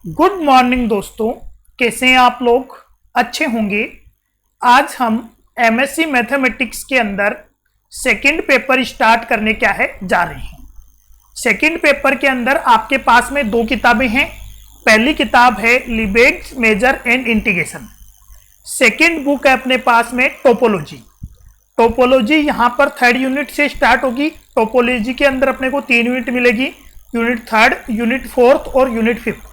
Good morning दोस्तों, कैसे हैं आप लोग? अच्छे होंगे। आज हम एमएससी मैथमेटिक्स के अंदर सेकंड पेपर स्टार्ट करने क्या है जा रहे हैं। सेकंड पेपर के अंदर आपके पास में दो किताबें हैं। पहली किताब है Lebesgue's measure and integration. Second book है अपने पास में टोपोलॉजी। टोपोलॉजी यहाँ पर थर्ड यूनिट से स्टार्ट होगी। टोपोलॉजी के अंदर अपने को 3 यूनिट मिलेगी, यूनिट थर्ड, यूनिट फोर्थ और यूनिट फिफ्थ।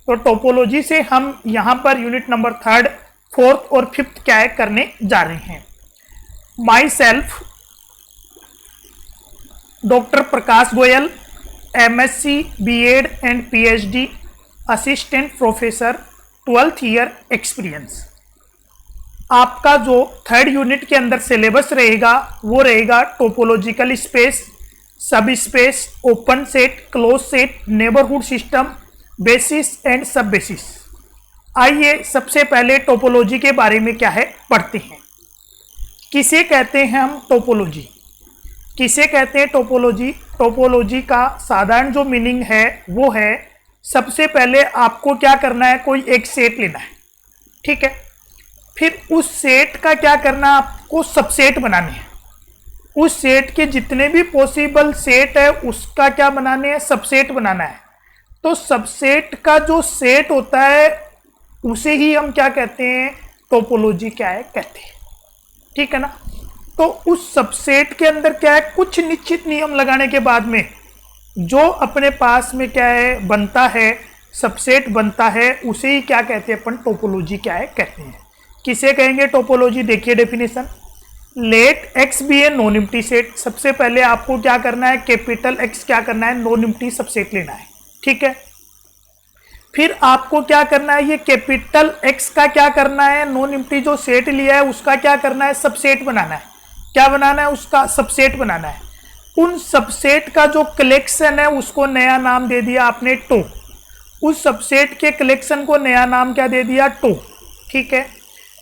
तो टोपोलॉजी से हम यहाँ पर यूनिट नंबर थर्ड, फोर्थ और फिफ्थ क्या है करने जा रहे हैं। Myself doctor Prakash Goyal, MSc BEd and PhD, assistant professor, 12th year experience. आपका जो थर्ड यूनिट के अंदर सिलेबस रहेगा वो रहेगा टोपोलॉजिकल स्पेस, सब space, open set, close set, neighbourhood system, basis and सब बेसिस। आइए सबसे पहले टोपोलॉजी के बारे में क्या है पढ़ते हैं। किसे कहते हैं हम टोपोलॉजी? किसे कहते हैं टोपोलॉजी? टोपोलॉजी का साधारण जो मीनिंग है वो है, सबसे पहले आपको क्या करना है, कोई एक सेट लेना है, ठीक है। फिर उस सेट का क्या करना है, आपको सबसेट बनाने हैं। उस सेट के जितने भी पॉसिबल सेट है उसका क्या बनाने हैं, सबसेट बनाना है। तो सबसेट का जो सेट होता है उसे ही हम क्या कहते हैं, टोपोलॉजी क्या है कहते हैं, ठीक है ना। तो उस सबसेट के अंदर क्या है, कुछ निश्चित नियम लगाने के बाद में जो अपने पास में क्या है बनता है, सबसेट बनता है, उसे ही क्या कहते हैं अपन, टोपोलॉजी क्या है कहते हैं। किसे कहेंगे टोपोलॉजी? देखिए definition, let X be a non empty set. सबसे पहले आपको क्या करना है, कैपिटल एक्स क्या करना है, नॉन एम्प्टी सबसेट लेना है, ठीक है। फिर आपको क्या करना है, ये कैपिटल एक्स का क्या करना है, नॉन एम्प्टी जो सेट लिया है उसका क्या करना है, सबसेट बनाना है। क्या बनाना है, उसका सबसेट बनाना है। उन सबसेट का जो कलेक्शन है उसको नया नाम दे दिया आपने टो। उस सबसेट के कलेक्शन को नया नाम क्या दे दिया, टो, ठीक है।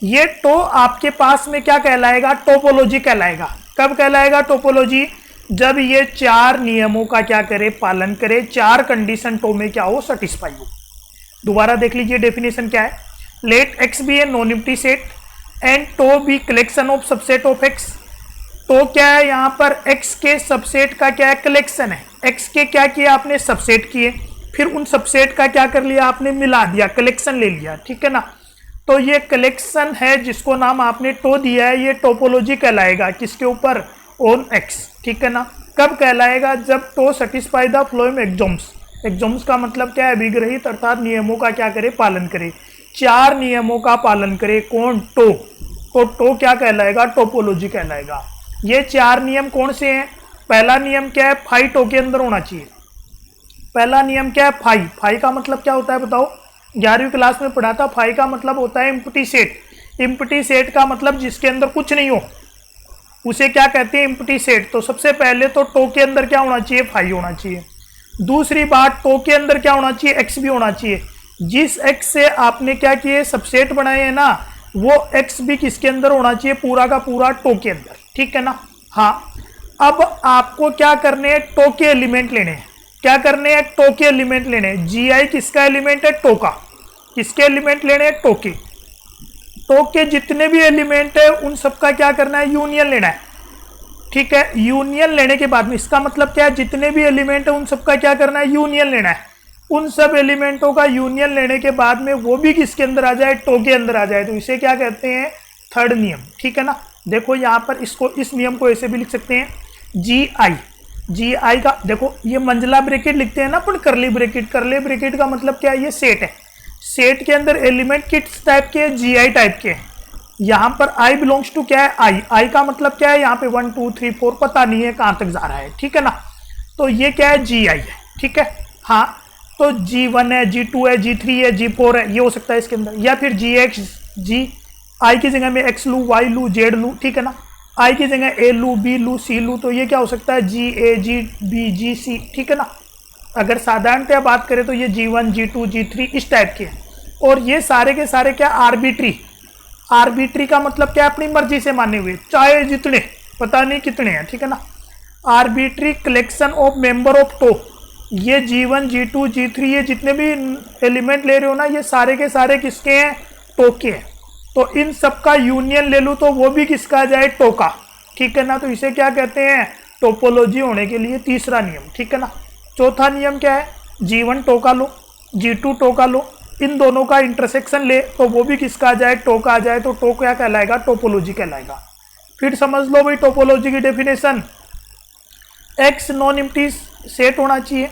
ये टो आपके पास में क्या कहलाएगा, टोपोलॉजी कहलाएगा। कब कहलाएगा टोपोलॉजी? जब ये 4 नियमों का क्या करे, पालन करे, 4 कंडीशन टो में क्या हो, सेटिस्फाई हो। दोबारा देख लीजिए डेफिनेशन क्या है, let X be a non empty set and tau be collection of subset of X. तो क्या है, यहाँ पर x के सबसेट का क्या है, कलेक्शन है। x के क्या किया आपने, सबसेट किए, फिर उन सबसेट का क्या कर लिया आपने, मिला दिया, कलेक्शन ले लिया, ठीक है ना। तो ये कलेक्शन है जिसको नाम आपने टो दिया है, ये टोपोलॉजी कहलाएगा। किसके ऊपर, ऑन x, ठीक है ना। कब कहलाएगा, जब टो सेटिस्फाई द फ्लोइंग एक्सोम्स। एक्सोम्स का मतलब क्या है, अभिग्रहित अर्थात नियमों का क्या करे, पालन करे। 4 नियमों का पालन करे, कौन, टो। तो टो क्या कहलाएगा, टोपोलॉजी कहलाएगा। ये 4 नियम कौन से हैं? पहला नियम क्या है, फाई टो के अंदर होना चाहिए। पहला नियम क्या है, फाई। फाई का मतलब क्या होता है बताओ? 11वीं क्लास में पढ़ा था। फाई का मतलब होता है एम्प्टी सेट। एम्प्टी सेट का मतलब जिसके अंदर कुछ नहीं हो उसे क्या कहते हैं, एम्प्टी सेट। तो सबसे पहले तो टो के अंदर क्या होना चाहिए, फाई होना चाहिए। दूसरी बात, टो के अंदर क्या होना चाहिए, एक्स भी होना चाहिए। जिस एक्स से आपने क्या किए, सबसेट बनाए हैं ना, वो एक्स भी किसके अंदर होना चाहिए, पूरा का पूरा टो के अंदर, ठीक है ना। हाँ, अब आपको क्या करने हैं, टो के एलिमेंट लेने हैं। क्या करने हैं, टो के एलिमेंट लेने हैं। जी आई किसका एलिमेंट है, टो का। किसके एलिमेंट लेने हैं, टो के। टो के जितने भी एलिमेंट है उन सबका क्या करना है, यूनियन लेना है, ठीक है। यूनियन लेने के बाद में इसका मतलब क्या है, जितने भी एलिमेंट है उन सबका क्या करना है, यूनियन लेना है। उन सब एलिमेंटों का यूनियन लेने के बाद में वो भी किसके अंदर आ जाए, टो के अंदर आ जाए, तो इसे क्या कहते हैं, थर्ड नियम, ठीक है ना। देखो यहाँ पर इसको, इस नियम को ऐसे भी लिख सकते हैं, जी आई। जी आई का देखो, ये मंजिला ब्रैकेट लिखते हैं ना अपन, करली ब्रैकेट। करली ब्रैकेट का मतलब क्या है, ये सेट है। सेट के अंदर एलिमेंट किस टाइप के, जी आई टाइप के हैं। यहाँ पर आई बिलोंग्स टू क्या है, आई। आई का मतलब क्या है, यहाँ पे 1 2 3 4 पता नहीं है कहाँ तक जा रहा है, ठीक है ना। तो ये क्या है, जी आई है, ठीक है। हाँ, तो G1 है, G2 है, G3 है, G4 है, ये हो सकता है इसके अंदर। या फिर GX, जी आई की जगह में X लू, Y लू, Z लू, ठीक है ना। आई की जगह A लू, B लू, C लू, तो ये क्या हो सकता है, GA, GB, GC, ठीक है ना। अगर साधारणतः बात करें तो ये G1, G2, G3 इस टाइप के हैं। और ये सारे के सारे क्या, आर्बिट्री। आर्बिट्री का मतलब क्या है, अपनी मर्जी से माने हुए, चाहे जितने, पता नहीं कितने हैं, ठीक है ना। Arbitrary collection of member of tau. ये G1 G2 G3 ये जितने भी एलिमेंट ले रहे हो ना, ये सारे के सारे किसके हैं? टो के हैं। तो इन सब का यूनियन ले लूँ तो वो भी किसका आ जाए? टो का। ठीक है ना? तो इसे क्या कहते हैं? टोपोलॉजी होने के लिए तीसरा नियम। ठीक है ना? चौथा नियम क्या है? G1 टो का लो, G2 टो का लो, इन दोनों का इंटरसेक्शन ले तो वो भी किसका आ जाए? टो का आ जाए। तो टो क्या कहलाएगा? टोपोलॉजी कहलाएगा। फिर समझ लो भाई टोपोलॉजी की definition, x non empty set होना चाहिए।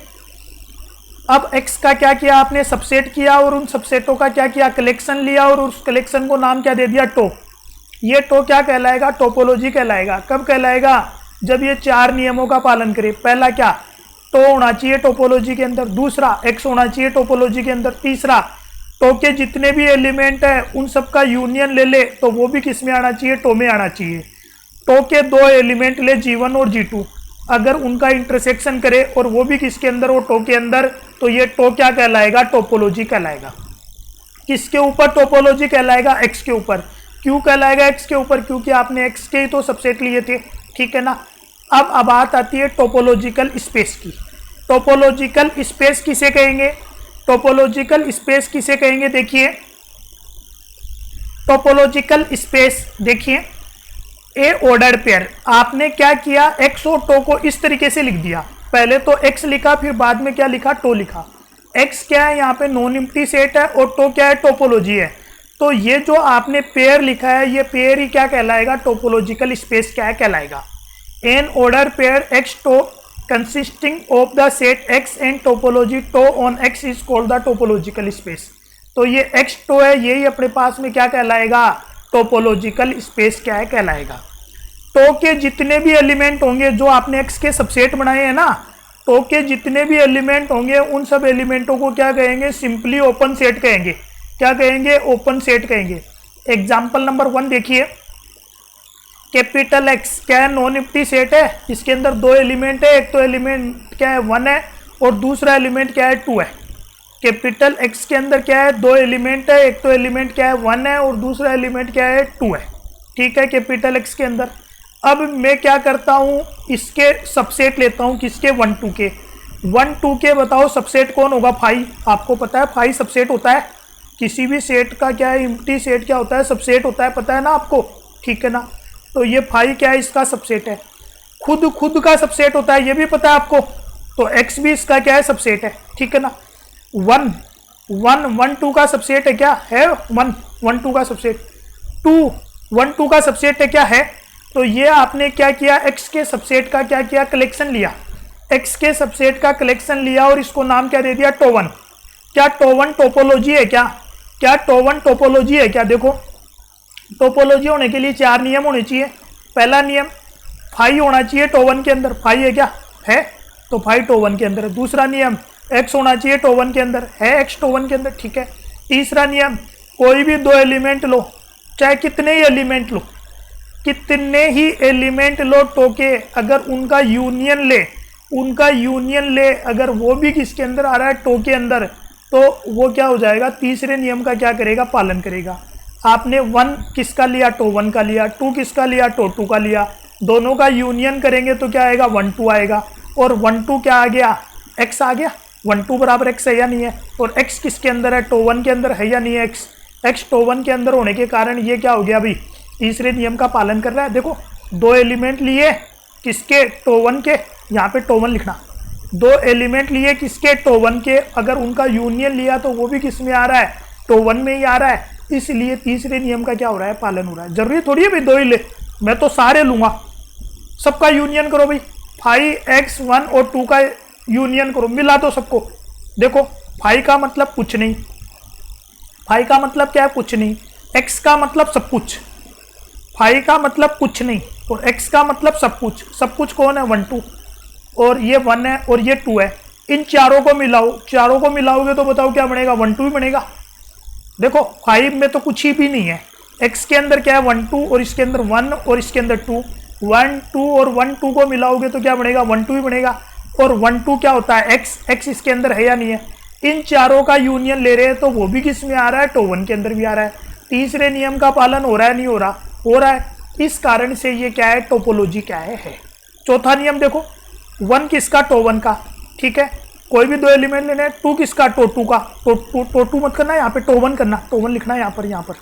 अब एक्स का क्या किया आपने? सबसेट किया, और उन सबसेटों का क्या किया? कलेक्शन लिया, और उस कलेक्शन को नाम क्या दे दिया? टो। ये टो क्या कहलाएगा? टोपोलॉजी कहलाएगा। कब कहलाएगा? जब ये चार नियमों का पालन करे। पहला क्या? टो होना चाहिए टोपोलॉजी के अंदर। दूसरा, एक्स होना चाहिए टोपोलॉजी के अंदर। तीसरा, टो के जितने भी एलिमेंट है उन सब का यूनियन ले ले तो वो भी किस में आना चाहिए? टो में आना चाहिए। टो के दो एलिमेंट ले G1 और G2, अगर उनका इंटरसेक्शन करे और वो भी किसके अंदर? वो टो के अंदर, तो ये टो क्या कहलाएगा? टोपोलॉजी कहलाएगा। किसके ऊपर टोपोलॉजी कहलाएगा? एक्स के ऊपर। क्यों कहलाएगा एक्स के ऊपर? क्योंकि आपने एक्स के ही तो सबसेट लिए थे। ठीक है ना? अब बात आती है टोपोलॉजिकल स्पेस की। टोपोलॉजिकल स्पेस किसे कहेंगे? टोपोलॉजिकल स्पेस किसे कहेंगे? देखिए, टोपोलॉजिकल स्पेस देखिए, ए ऑर्डर पेयर। आपने क्या किया? एक्स और टो को इस तरीके से लिख दिया। पहले तो एक्स लिखा, फिर बाद में क्या लिखा? टो लिखा। एक्स क्या है? यहाँ पे नॉन एम्प्टी सेट है, और टो क्या है? टोपोलॉजी है। तो ये जो आपने पेयर लिखा है, ये पेयर ही क्या कहलाएगा? टोपोलॉजिकल स्पेस क्या है? कहलाएगा। An order pair X tau consisting of the set X and topology tau on X is called the topological space. तो ये एक्स टो है, यही अपने पास में क्या कहलाएगा? टोपोलॉजिकल स्पेस क्या है? कहलाएगा। टो के जितने भी एलिमेंट होंगे जो आपने एक्स के सबसेट बनाए हैं ना, टो के जितने भी एलिमेंट होंगे उन सब एलिमेंटों को क्या कहेंगे? सिंपली ओपन सेट कहेंगे। क्या कहेंगे? ओपन सेट कहेंगे। एग्जाम्पल नंबर 1 देखिए, कैपिटल एक्स क्या है? नॉन एम्प्टी सेट है, इसके अंदर दो एलिमेंट है, एक तो एलिमेंट क्या है? 1 है, और दूसरा एलिमेंट क्या है? 2 है। कैपिटल एक्स के अंदर क्या है? दो एलिमेंट है, एक तो एलिमेंट क्या है? 1 है, और दूसरा एलिमेंट क्या है? 2 है। ठीक है, कैपिटल एक्स के अंदर। अब मैं क्या करता हूँ? इसके सबसेट लेता हूँ। किसके? 1 2 के। 1 2 के बताओ सबसेट कौन होगा? 5। आपको पता है 5 सबसेट होता है। किसी भी सेट का क्या है? एम्प्टी सेट क्या होता है? सबसेट होता है। पता है ना आपको? ठीक है ना? तो ये 5 क्या है? इसका सबसेट है। खुद का सबसेट होता है, ये भी पता है आपको। तो x भी इसका क्या है? सबसेट है। ठीक है ना? 1 1 2 का सबसेट है क्या? है 1 1 2 का सबसेट। 2 1 2 का सबसेट है क्या? है। तो ये आपने क्या किया? x के सबसेट का क्या किया? कलेक्शन लिया। x के सबसेट का कलेक्शन लिया और इसको नाम क्या दे दिया? टो1। क्या टो1 टोपोलॉजी है क्या? क्या टो1 टोपोलॉजी है क्या? देखो, टोपोलॉजी होने के लिए 4 नियम होने चाहिए। पहला नियम, फाई होना चाहिए टो1 के अंदर। फाई है क्या? है। तो फाई टो1 के अंदर है। दूसरा नियम, एक्स होना चाहिए टो1 के अंदर। है एक्स टो1 के अंदर। ठीक है। तीसरा नियम, कोई भी दो एलिमेंट लो, चाहे कितने ही एलिमेंट लो, कितने ही एलिमेंट लो टो के, अगर उनका यूनियन ले अगर वो भी किसके अंदर आ रहा है? टो के अंदर, तो वो क्या हो जाएगा? तीसरे नियम का क्या करेगा? पालन करेगा। आपने 1 किसका लिया? टो1 का लिया। 2 किसका लिया? टो2 का लिया। दोनों का यूनियन करेंगे तो क्या आएगा? 1 2 आएगा। और 1 2 क्या आ गया? एक्स आ गया। 1 2 बराबर एक्स है या नहीं है? और एक्स किसके अंदर है? टो1 के अंदर है या नहीं है? एक्स टो1 के अंदर होने के कारण ये क्या हो गया भाई? तीसरे नियम का पालन कर रहा है। देखो, दो एलिमेंट लिए किसके? टो1 के। यहाँ पे टो1 लिखना। दो एलिमेंट लिए किसके? टो1 के। अगर उनका यूनियन लिया तो वो भी किस में आ रहा है? टो1 में ही आ रहा है। इसलिए तीसरे नियम का क्या हो रहा है? पालन हो रहा है। जरूरी थोड़ी है भाई दो ही ले, मैं तो सारे लूंगा। सबका यूनियन करो भाई। 5x 1 और 2 का यूनियन करो, मिला दो सबको। देखो, 5 का मतलब कुछ नहीं। 5 का मतलब क्या है? कुछ नहीं। x का मतलब सब कुछ। 5 का मतलब कुछ नहीं, और x का मतलब सब कुछ। सब कुछ कौन है? 1 2, और ये 1 है और ये 2 है। इन चारों को मिलाओ। चारों को मिलाओगे तो बताओ क्या बनेगा? 1 2 ही बनेगा। देखो, 5 में तो कुछ ही भी नहीं है। x के अंदर क्या है? 1 2, और इसके अंदर 1 और इसके अंदर 2। 1 2 और 1 2 को मिलाओगे तो क्या बनेगा? 1 2 ही बनेगा। और 1 2 क्या होता है? x इसके अंदर है या नहीं है? इन चारों का यूनियन ले रहे हैं तो वो भी किस में आ रहा है? टो1 के अंदर भी आ रहा है। तीसरे नियम का पालन हो रहा है? नहीं हो रहा? हो रहा है। इस कारण से ये क्या है? टोपोलॉजी क्या है? चौथा नियम देखो, 1 किसका? टो1 का। ठीक है। कोई भी दो एलिमेंट लेने हैं। टू किसका, टो का, टो मत करना, यहाँ पे टो 1 करना, टो 1 लिखना है यहाँ पर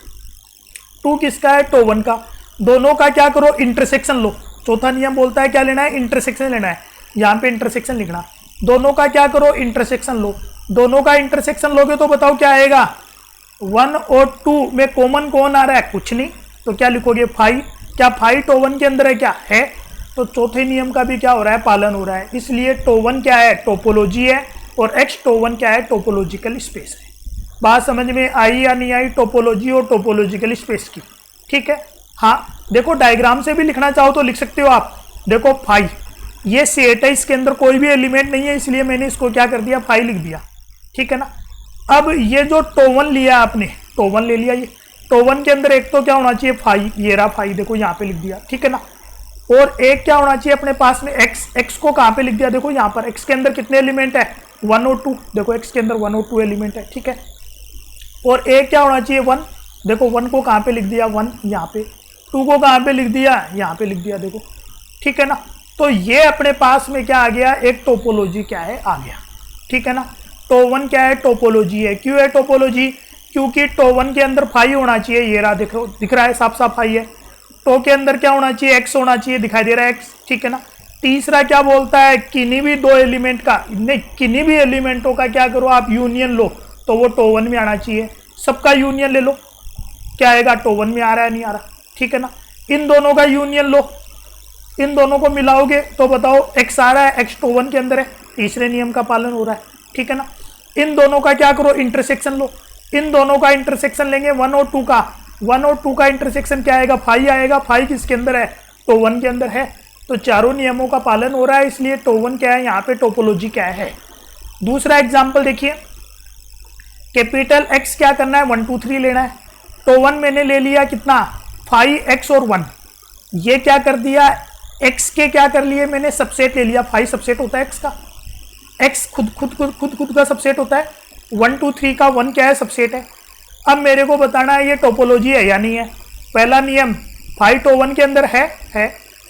टू किसका है, टो 1 का। दोनों का क्या करो, इंटरसेक्शन लो। चौथा नियम बोलता है क्या लेना है, इंटरसेक्शन लेना है। यहाँ पे इंटरसेक्शन लिखना, दोनों का क्या करो, इंटरसेक्शन लो। दोनों का इंटरसेक्शन लोगे तो बताओ क्या आएगा, 1 और 2 में कॉमन कौन आ रहा है, कुछ नहीं, तो क्या लिखोगे 5। क्या 5 टो 1 के अंदर है, क्या है। तो चौथे नियम का भी क्या हो रहा है, पालन हो रहा है। इसलिए टो 1 क्या है, टोपोलॉजी है, और एक्स टो 1 क्या है, टोपोलॉजिकल स्पेस है। बात समझ में आई या नहीं आई, टोपोलॉजी और टोपोलॉजिकल स्पेस की, ठीक है। हाँ देखो, डायग्राम से भी लिखना चाहो तो लिख सकते हो आप। देखो 5 ये सेट है, इसके अंदर कोई भी एलिमेंट नहीं है, इसलिए मैंने इसको क्या कर दिया, 5 लिख दिया, ठीक है ना। अब ये जो टो 1 लिया आपने, टो 1 ले लिया, ये टो 1 के अंदर एक तो क्या होना चाहिए, 5, ये रहा 5, देखो यहाँ पे लिख दिया, ठीक है ना। और एक क्या होना चाहिए अपने पास में, एक्स को कहाँ पे लिख दिया, देखो यहाँ पर। एक्स के अंदर कितने एलिमेंट है, 1 और 2, देखो एक्स के अंदर 1 और 2 एलिमेंट है, ठीक है। और एक क्या होना चाहिए, 1, देखो 1 को कहाँ पे लिख दिया, 1 यहाँ पे। 2 को कहाँ पे लिख दिया, यहाँ पे लिख दिया, देखो, ठीक है ना। तो ये अपने पास में क्या आ गया, एक टोपोलॉजी क्या है, आ गया, ठीक है ना। टो 1 क्या है, टोपोलॉजी है। क्यों है टोपोलॉजी, क्योंकि टो 1 के अंदर 5 होना चाहिए, ये रहा, देखो दिख रहा है साफ साफ 5 है। टो के अंदर क्या होना चाहिए, एक्स होना चाहिए, दिखाई दे रहा है एक्स, ठीक है ना। तीसरा क्या बोलता है, किन्हीं भी दो एलिमेंट का, नहीं किन्हीं भी एलिमेंटों का क्या करो आप, यूनियन लो, तो वो टो 1 में आना चाहिए। सबका यूनियन ले लो, क्या आएगा, टो 1 में आ रहा है, नहीं आ रहा, ठीक है ना। इन दोनों का यूनियन लो, इन दोनों को मिलाओगे तो बताओ एक्स आ रहा है, एक्स टो 1 के अंदर है, तीसरे नियम का पालन हो रहा है, ठीक है ना। इन दोनों का क्या करो, इंटरसेक्शन लो। इन दोनों का इंटरसेक्शन लेंगे 1 और 2 का, 1 और 2 का इंटरसेक्शन क्या आएगा, 5 आएगा। 5 किसके अंदर है, टो 1 के अंदर है। तो चारों नियमों का पालन हो रहा है, इसलिए टो 1 क्या है, यहाँ पे टोपोलॉजी क्या है। दूसरा एग्जाम्पल देखिए, कैपिटल एक्स क्या करना है, 1 2 3 लेना है। टो 1 मैंने ले लिया कितना, 5x और 1, ये क्या कर दिया, x के क्या कर लिए मैंने, सबसेट ले लिया। 5 सबसेट होता है x का, x खुद का सबसेट होता है। 1 2 3 का 1 क्या है, सबसेट है। अब मेरे को बताना है ये टोपोलॉजी है या नहीं है। पहला नियम 5 टो 1 के अंदर है,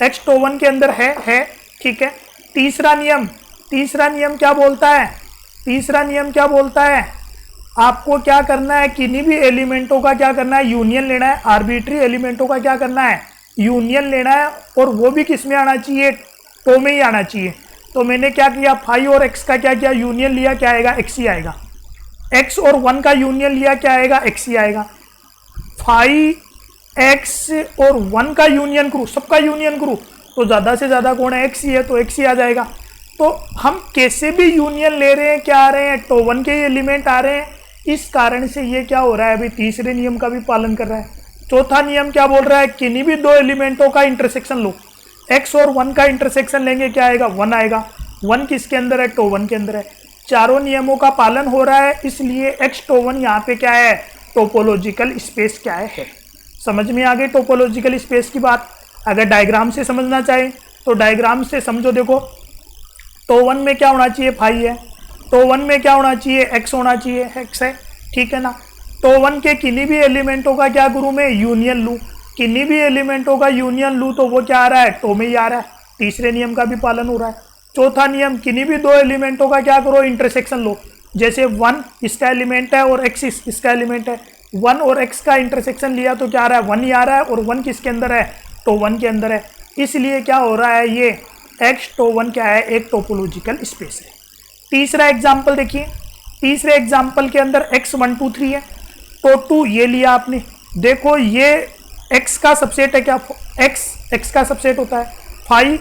x टो 1 के अंदर है, ठीक है। तीसरा नियम क्या बोलता है, तीसरा नियम क्या बोलता है, आपको क्या करना है, किन्हीं भी एलिमेंटों का क्या करना है, यूनियन लेना है। आर्बिट्री एलिमेंटों का क्या करना है, यूनियन लेना है, और वो भी किस में आना चाहिए, टो में ही आना चाहिए। तो मैंने क्या किया, 5 और x का क्या किया, यूनियन लिया, क्या आएगा, x ही आएगा। x और 1 का यूनियन लिया, क्या आएगा, x ही आएगा। 5x और 1 का यूनियन करूँ, सबका यूनियन करूँ, तो ज़्यादा से ज़्यादा कौन है, x ही है, तो x ही आ जाएगा। तो हम कैसे भी यूनियन ले रहे हैं, क्या आ रहे हैं, टो 1 के एलिमेंट आ रहे हैं, इस कारण से ये क्या हो रहा है, अभी तीसरे नियम का भी पालन कर रहा है। चौथा नियम क्या बोल रहा है, किन्हीं भी दो एलिमेंटों का इंटरसेक्शन लो। x और 1 का इंटरसेक्शन लेंगे, क्या आएगा, 1 आएगा। 1 किसके अंदर है, टो 1 के अंदर है। चारों नियमों का पालन हो रहा है, इसलिए x टो 1 यहाँ पे क्या है, टोपोलॉजिकल स्पेस क्या है। समझ में आ गई टोपोलॉजिकल स्पेस की बात। अगर डायग्राम से समझना चाहे तो डायग्राम से समझो। देखो टो 1 में क्या होना चाहिए, 5 है। टो 1 में क्या होना चाहिए, x होना चाहिए, x है, ठीक है ना। टो 1 के किन्हीं भी एलिमेंटों का क्या करूँ मैं, यूनियन लूँ। किन्हीं भी एलिमेंटों का यूनियन लूँ तो वो क्या आ रहा है, टो में ही आ रहा है। तीसरे नियम का भी पालन हो रहा है। चौथा नियम, किन्हीं भी दो एलिमेंटों का क्या करो, इंटरसेक्शन लो। जैसे 1 इसका एलिमेंट है और x इसका एलिमेंट है, 1 और x का इंटरसेक्शन लिया तो क्या आ रहा है, 1 ही आ रहा है, और 1 किसके अंदर है, टो 1 के अंदर है। इसलिए क्या हो रहा है, ये x टो 1 क्या है, एक टोपोलॉजिकल स्पेस है। तीसरा एग्जाम्पल देखिए, तीसरे एग्जाम्पल के अंदर x 1 2 3 है, तो 2 ये लिया आपने। देखो ये x का सबसेट है, क्या x का सबसेट होता है, 5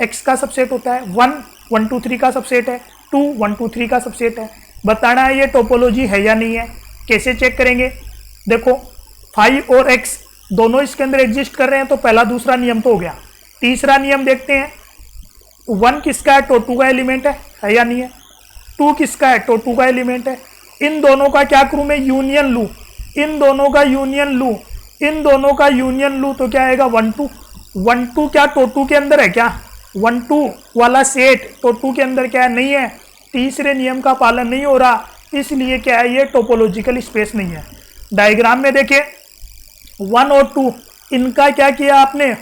x का सबसेट होता है, 1 1 2 3 का सबसेट है, 2 1 2 3 का सबसेट है। बताना है ये टोपोलॉजी है या नहीं है। कैसे चेक करेंगे, देखो 5 और x दोनों इसके अंदर एग्जिस्ट कर रहे हैं, तो पहला दूसरा नियम तो हो गया। तीसरा नियम देखते हैं, 1 किसका है, टो 2 का एलिमेंट है या नहीं है। 2 किसका है, टो 2 का एलिमेंट है। इन दोनों का क्या करूं मैं, यूनियन लूं। इन दोनों का यूनियन लूं, इन दोनों का यूनियन लूं तो क्या आएगा, 1 2। 1 2 क्या टो 2 के अंदर है, क्या 1 2 वाला सेट टो 2 के अंदर क्या है, नहीं है। तीसरे नियम का पालन नहीं हो रहा, इसलिए क्या है, ये टोपोलॉजिकल स्पेस नहीं है। डायग्राम में देखिए 1 और 2 इनका क्या किया आपने,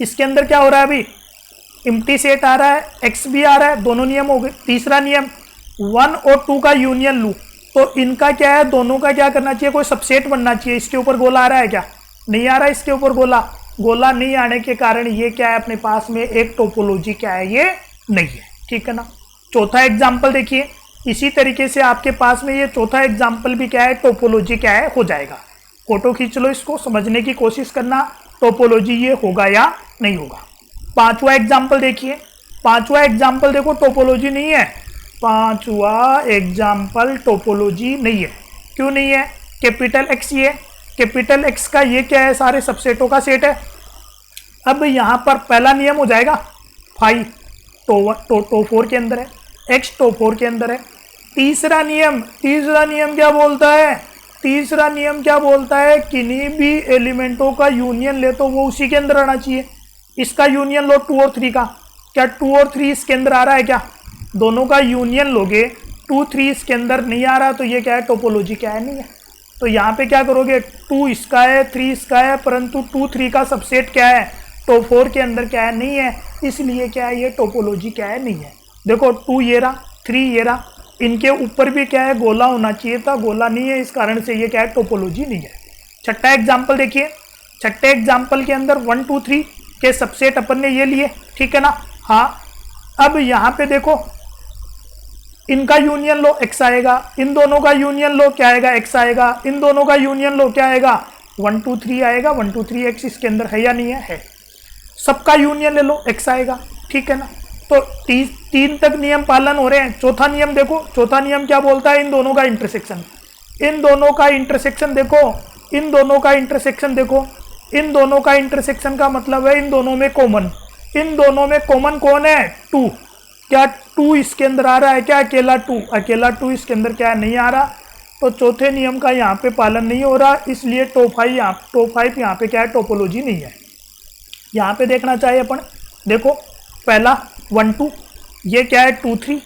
इसके अंदर क्या हो रहा है, अभी एम्प्टी सेट आ रहा है, एक्स भी आ रहा है, दोनों नियम हो गए। तीसरा नियम 1 और 2 का यूनियन लूँ तो इनका क्या है, दोनों का क्या करना चाहिए, कोई सबसेट बनना चाहिए। इसके ऊपर गोला आ रहा है क्या, नहीं आ रहा है इसके ऊपर गोला। गोला नहीं आने के कारण ये क्या है, अपने पास में एक टोपोलॉजी क्या है, ये नहीं है, ठीक है ना। चौथा एग्जाम्पल देखिए, इसी तरीके से आपके पास में ये चौथा एग्जाम्पल भी क्या है, टोपोलॉजी क्या है, हो जाएगा। फोटो खींच लो, इसको समझने की कोशिश करना, टोपोलॉजी ये होगा या नहीं होगा। पांचवा एग्जाम्पल देखिए, पांचवा एग्जाम्पल देखो टोपोलॉजी नहीं है, पांचवा एग्जाम्पल टोपोलॉजी नहीं है। क्यों नहीं है, कैपिटल एक्स, ये कैपिटल एक्स का ये क्या है, सारे सबसेटों का सेट है। अब यहाँ पर पहला नियम हो जाएगा फाइव टो 4 के अंदर है, एक्स टो 4 के अंदर है। तीसरा नियम क्या बोलता है, तीसरा नियम क्या बोलता है, किन्हीं भी एलिमेंटों का यूनियन ले तो वो उसी के अंदर आना चाहिए। इसका यूनियन लो 2 और 3 का, क्या 2 और 3 इसके अंदर आ रहा है क्या, दोनों का यूनियन लोगे 2 3 इसके अंदर नहीं आ रहा तो ये क्या है, टोपोलॉजी क्या है, नहीं है। तो यहाँ पे क्या करोगे, 2 इसका है 3 इसका है, परंतु 2 3 का सबसेट क्या है, टो 4 के अंदर क्या है, नहीं है, इसलिए क्या है, ये टोपोलॉजी क्या है, नहीं है। देखो 2 ये रहा, 3 ये रहा, इनके ऊपर भी क्या है, गोला होना चाहिए था, गोला नहीं है, इस कारण से ये क्या है, टोपोलॉजी नहीं है। छठा एग्जाम्पल देखिए, छठे एग्जाम्पल के अंदर 1 2 3 के सबसेट अपन ने ये लिए, ठीक है ना। हाँ, अब यहाँ पे देखो इनका यूनियन लो एक्स आएगा, इन दोनों का यूनियन लो क्या आएगा, एक्स आएगा, इन दोनों का यूनियन लो क्या आएगा, 1 2 3 आएगा, 1 2 3 एक्स इसके अंदर है या नहीं है, है। सबका यूनियन ले लो एक्स आएगा, ठीक है ना। तो 3 तक नियम पालन हो रहे हैं। चौथा नियम देखो, चौथा नियम क्या बोलता है, इन दोनों का इंटरसेक्शन, इन दोनों का इंटरसेक्शन देखो, इन दोनों का इंटरसेक्शन देखो, इन दोनों का इंटरसेक्शन का मतलब है इन दोनों में कॉमन, इन दोनों में कॉमन कौन है, 2, क्या 2 इसके अंदर आ रहा है क्या, अकेला 2, अकेला 2 इसके अंदर क्या है, नहीं आ रहा। तो चौथे नियम का यहाँ पे पालन नहीं हो रहा, इसलिए टॉप 5 यहाँ पे क्या है, टोपोलॉजी नहीं है। यहाँ पे देखना चाहिए अपन, देखो पहला 1 2, ये क्या है 2 3,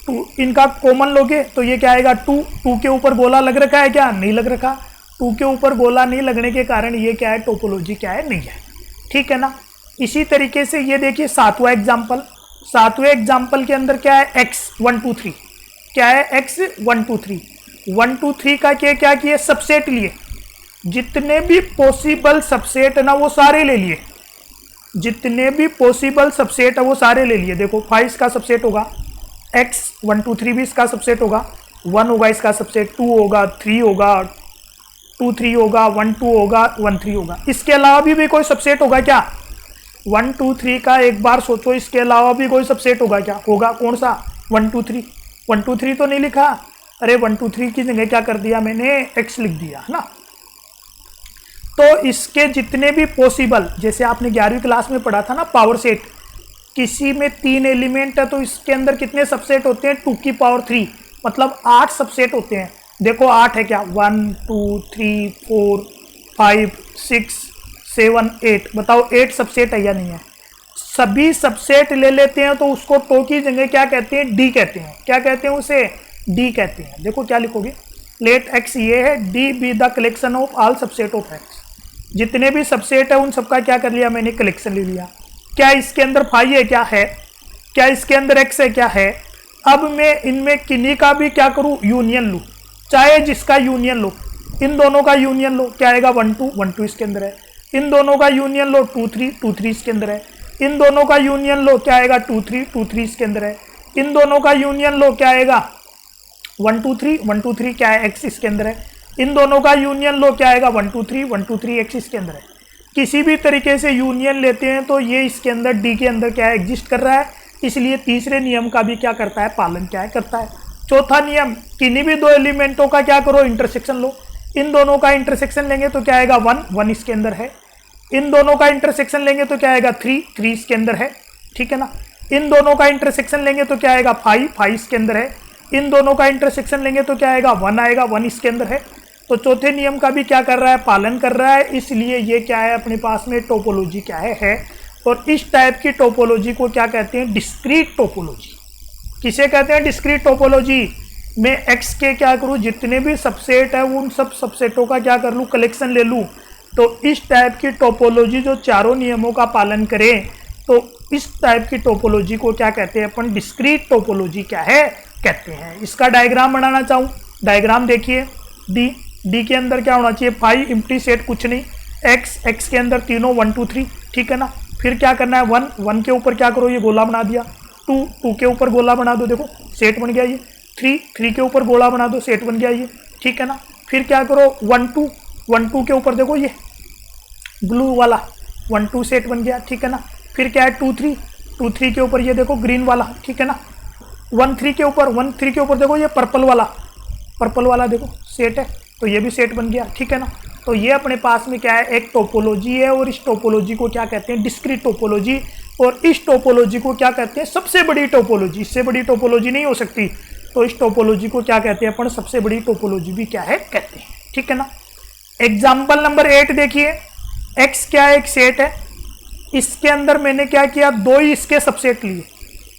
2 इनका कॉमन लोगे तो ये क्या आएगा 2 के ऊपर गोला लग रखा है क्या, नहीं लग रखा, 2 के ऊपर गोला नहीं लगने के कारण ये क्या है, टोपोलॉजी क्या है, नहीं है, ठीक है ना। इसी तरीके से ये देखिए सातवां एग्जाम्पल, सातवें एग्जाम्पल के अंदर क्या है, x 1 2 3, क्या है x 1 2 3, 1 2 3 का क्या किए, सबसेट लिए, जितने भी पॉसिबल सबसेट है ना वो सारे ले लिए, जितने भी पॉसिबल सबसेट है वो सारे ले लिए। देखो 5 इसका सबसेट होगा, x 1 2 3 भी इसका सबसेट होगा, 1 होगा इसका सबसेट, 2 होगा, 3 होगा, 2 3 होगा, 1 2 होगा, 1 3 होगा। इसके अलावा भी कोई सबसेट होगा क्या, 1 2 3 का एक बार सोचो, इसके अलावा भी कोई सबसेट होगा क्या, होगा, कौन सा, 1 2 3, 1 2 3 तो नहीं लिखा, अरे 1 2 3 की जगह क्या कर दिया मैंने, x लिख दिया है ना। तो इसके जितने भी पॉसिबल, जैसे आपने 11वीं क्लास में पढ़ा था ना पावर सेट, किसी में 3 एलिमेंट है तो इसके अंदर कितने सबसेट होते हैं, 2 की पावर 3, मतलब 8 सबसेट होते हैं। देखो 8 है क्या, 1 2 3 4 5 6 7 8, बताओ 8 सबसेट है या नहीं है। सभी सबसेट ले लेते हैं तो उसको टो की जगह क्या कहते हैं, डी कहते हैं, क्या कहते हैं उसे, डी कहते हैं। देखो क्या लिखोगे, लेट एक्स ये है, D be the collection of all subset of x, जितने भी सबसेट है उन सबका क्या कर लिया मैंने, कलेक्शन ले लिया। क्या इसके अंदर फाई है क्या, है, क्या इसके अंदर एक्स है क्या, है। अब मैं इनमें किन्हीं का भी क्या करूं, यूनियन लूं, चाहे जिसका यूनियन लो, इन दोनों का यूनियन लो, क्या आएगा 1 2 इसके अंदर है, इन दोनों का यूनियन लो 2 3 इसके अंदर है, इन दोनों का यूनियन लो क्या आएगा 2 3 इसके अंदर है, इन दोनों का यूनियन लो क्या आएगा 1 2 3 क्या है, एक्स इसके अंदर है, इन दोनों का यूनियन लो क्या आएगा 1 2 3 एक्स इसके अंदर है। किसी भी तरीके से यूनियन लेते हैं तो ये इसके अंदर डी के अंदर क्या है, एग्जिस्ट कर रहा है, इसलिए तीसरे नियम का भी क्या करता है, पालन क्या है, करता है। चौथा नियम, किन्हीं भी 2 एलिमेंटों का क्या करो, इंटरसेक्शन लो, इन दोनों का इंटरसेक्शन लेंगे तो क्या आएगा 1 इसके अंदर है, इन दोनों का इंटरसेक्शन लेंगे तो क्या आएगा 3 इसके अंदर है, ठीक है ना। इन दोनों का इंटरसेक्शन लेंगे तो क्या आएगा 5 इसके अंदर है, इन दोनों का इंटरसेक्शन लेंगे तो क्या आएगा 1 आएगा, 1 इसके अंदर है। तो चौथे नियम का भी क्या कर रहा है, पालन कर रहा है, इसलिए ये क्या है, अपने पास में टोपोलॉजी क्या है। और इस टाइप की टोपोलॉजी को क्या कहते हैं, डिस्क्रीट टोपोलॉजी। किसे कहते हैं, डिस्क्रीट टोपोलॉजी। मैं एक्स के क्या करूँ, जितने भी सबसेट है उन सब सबसेटों का क्या कर लूँ, कलेक्शन ले लूँ। तो इस टाइप की टोपोलॉजी जो चारों नियमों का पालन करे तो इस टाइप की टोपोलॉजी को क्या कहते हैं अपन, डिस्क्रीट टोपोलॉजी क्या है कहते हैं। इसका डायग्राम बनाना चाहूँ, डायग्राम देखिए, डी के अंदर क्या होना चाहिए, 5 एम्प्टी सेट कुछ नहीं, एक्स के अंदर तीनों 1 2 3, ठीक है ना। फिर क्या करना है, 1 के ऊपर क्या करो, ये गोला बना दिया, 2 के ऊपर गोला बना दो, देखो सेट बन गया ये, 3 के ऊपर गोला बना दो, सेट बन गया ये, ठीक है ना। फिर क्या करो, 1 2 के ऊपर देखो ये ब्लू वाला 1 2 सेट बन गया, ठीक है ना। फिर क्या है, 2 3 के ऊपर ये देखो ग्रीन वाला, ठीक है ना। 1 3 के ऊपर देखो ये पर्पल वाला देखो सेट है, तो ये भी सेट बन गया, ठीक है ना। तो ये अपने पास में क्या है, एक टोपोलॉजी है, और इस टोपोलॉजी को क्या कहते हैं, डिस्क्रीट टोपोलॉजी, और इस टोपोलॉजी को क्या कहते हैं, सबसे बड़ी टोपोलॉजी। इससे बड़ी टोपोलॉजी नहीं हो सकती, तो इस टोपोलॉजी को क्या कहते हैं अपन, सबसे बड़ी टोपोलॉजी भी क्या है कहते हैं, ठीक है ना। एग्जाम्पल नंबर 8 देखिए, एक्स क्या है, एक सेट है, इसके अंदर मैंने क्या किया, 2 ही इसके सबसेट लिए,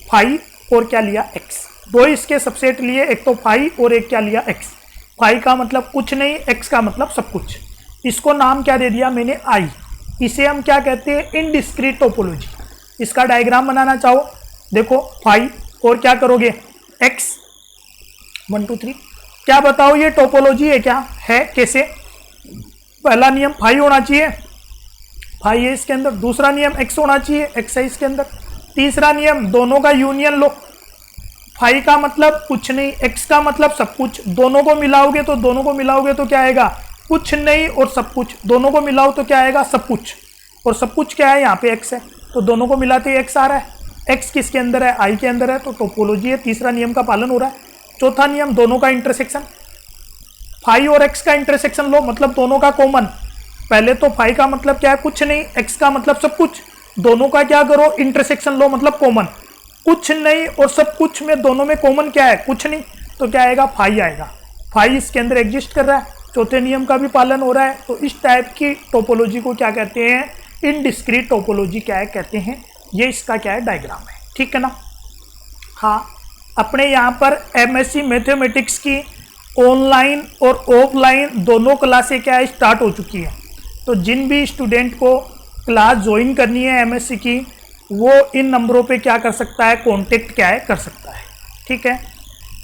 फाई और क्या लिया, एक्स। 2 इसके सबसेट लिए, एक तो फाई और एक क्या लिया, एक्स। फाई का मतलब कुछ नहीं, एक्स का मतलब सब कुछ। इसको नाम क्या दे दिया मैंने, आई। इसे हम क्या कहते हैं, इनडिस्क्रीट टोपोलॉजी। इसका डायग्राम बनाना चाहो, देखो फाई और क्या करोगे, एक्स, 1 2 3। क्या बताओ ये टोपोलॉजी है क्या है, कैसे। पहला नियम फाई होना चाहिए, फाई है इसके अंदर। दूसरा नियम एक्स होना चाहिए, एक्स है इसके अंदर। तीसरा नियम दोनों का यूनियन लो, फाई का मतलब कुछ नहीं, एक्स का मतलब सब कुछ, दोनों को मिलाओगे तो क्या आएगा, कुछ नहीं और सब कुछ, दोनों को मिलाओ तो क्या आएगा, सब कुछ, और सब कुछ क्या है, यहाँ पे एक्स है, तो दोनों को मिलाते ही एक्स आ रहा है। एक्स किसके अंदर है, आई के अंदर है, तो टोपोलॉजी है, तीसरा नियम का पालन हो रहा है। चौथा नियम, दोनों का इंटरसेक्शन, फाई और एक्स का इंटरसेक्शन लो, मतलब दोनों का कॉमन। पहले तो फाई का मतलब क्या है, कुछ नहीं, एक्स का मतलब सब कुछ, दोनों का क्या करो, इंटरसेक्शन लो, मतलब कॉमन। कुछ नहीं और सब कुछ में दोनों में कॉमन क्या है, कुछ नहीं, तो क्या आएगा, फाई आएगा। फाई इसके अंदर एग्जिस्ट कर रहा है, चौथे नियम का भी पालन हो रहा है। तो इस टाइप की टोपोलॉजी को क्या कहते हैं, इनडिस्क्रीट टोपोलॉजी क्या है कहते हैं। ये इसका क्या है, डायग्राम है, ठीक है ना। हाँ, अपने यहाँ पर एमएससी मैथमेटिक्स की ऑनलाइन और ऑफलाइन दोनों क्लासें क्या है, स्टार्ट हो चुकी है। तो जिन भी स्टूडेंट को क्लास ज्वाइन करनी है एमएससी की, वो इन नंबरों पे क्या कर सकता है, कांटेक्ट क्या है कर सकता है, ठीक है।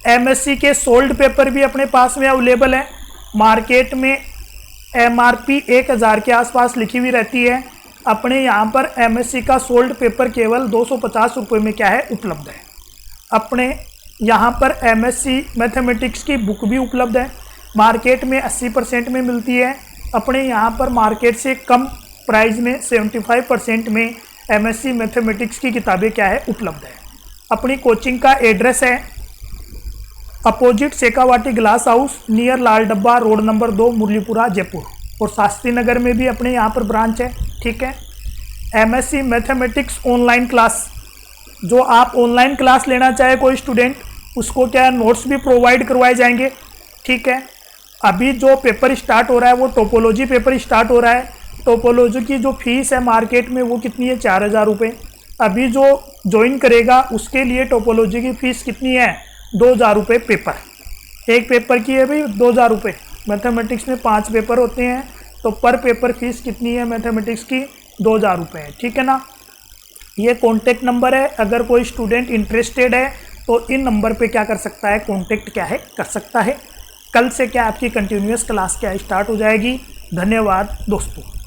एमएससी के सोल्ड पेपर भी अपने पास में अवेलेबल है। मार्केट में एमआरपी 1000 के आसपास लिखी हुई रहती है, अपने यहाँ पर एमएससी का सोल्ड पेपर केवल 250 रुपये में क्या है, उपलब्ध है। अपने यहाँ पर एमएससी मैथमेटिक्स की बुक भी उपलब्ध है, मार्केट में 80% में मिलती है। अपने यहाँ पर मार्केट से कम प्राइस में 75% में एमएससी मैथमेटिक्स की किताबें क्या है, उपलब्ध है। अपनी कोचिंग का एड्रेस है opposite Shekhawati glass house, near Lal Dabba road number 2, Murlipura, Jaipur. और शास्त्री नगर में भी अपने यहाँ पर ब्रांच है, ठीक है। एमएससी मैथमेटिक्स ऑनलाइन क्लास, जो आप ऑनलाइन क्लास लेना चाहे कोई स्टूडेंट, उसको क्या है, नोट्स भी प्रोवाइड करवाए जाएंगे, ठीक है। अभी जो पेपर स्टार्ट हो रहा है वो टोपोलॉजी पेपर स्टार्ट हो रहा है। टोपोलॉजी की जो फीस है मार्केट में वो कितनी है, 4000 रुपये। अभी जो ज्वाइन करेगा उसके लिए टोपोलॉजी की फ़ीस कितनी है, 2000 रुपये पेपर। एक पेपर की है भाई 2000 रुपये। मैथमेटिक्स में 5 पेपर होते हैं, तो पर पेपर फीस कितनी है मैथमेटिक्स की, 2000 रुपये है, ठीक है ना। ये कॉन्टेक्ट नंबर है, अगर कोई स्टूडेंट इंटरेस्टेड है तो इन नंबर पे क्या कर सकता है, कॉन्टेक्ट क्या है कर सकता है। कल से क्या आपकी कंटिन्यूअस क्लास क्या स्टार्ट हो जाएगी। धन्यवाद दोस्तों।